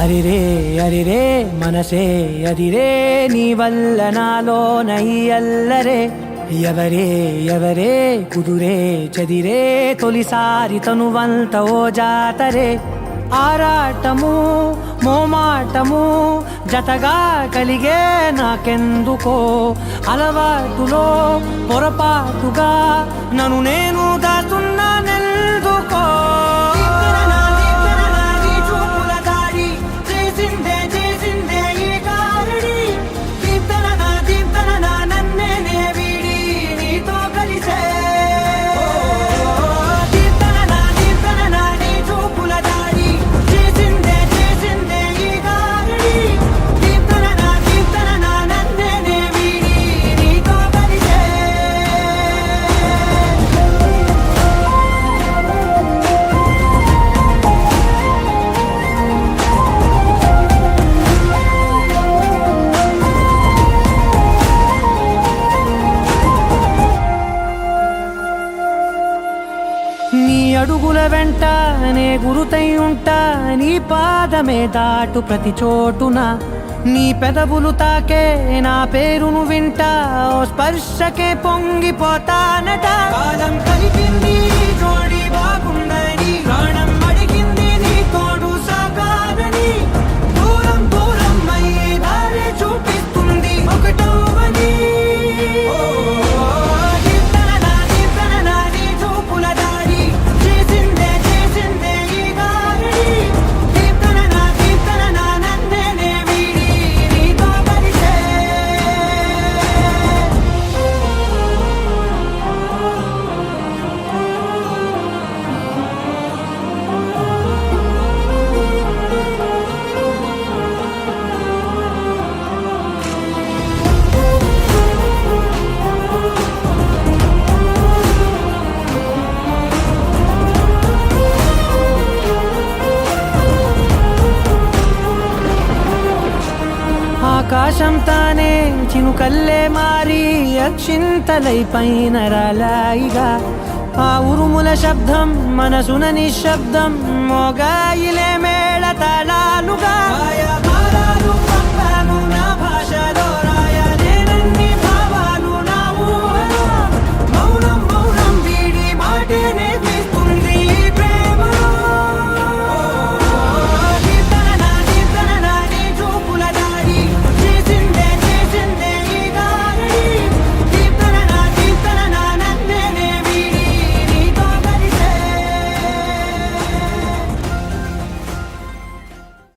అరిరే అరిరే మనసే అదిరే నీ వల్ల నాలో నయ్యల్లరే ఎవరే ఎవరే కుదురే చదిరే తొలిసారి తనువంత ఓ జాతరే ఆరాటము మోమాటము జతగా కలిగే నాకెందుకో అలవాటులో పొరపాటుగా నన్ను నేను దాస్తున్నానెందుకో నీ అడుగుల వెంట నే గురుతై ఉంటా నీ పాదమే దాటు ప్రతి చోటున నీ పెదవులు తాకే నా పేరును వింటా ఓ స్పర్శకే పొంగిపోతానట కాలం కలిపింది జోడి బాగుందని ప్రాణం అడిగింది నీ తోడు సాగాలని దూరం దూరం అయ్యే దారి చూపిస్తుంది ఒకటవని ఆకాశం తానే చినుకల్లే మారి అక్షింతలై పైన రాలాయిగా ఆ ఉరుముల శబ్దం మనసున నిశ్శబ్దం మోగాయిలేమే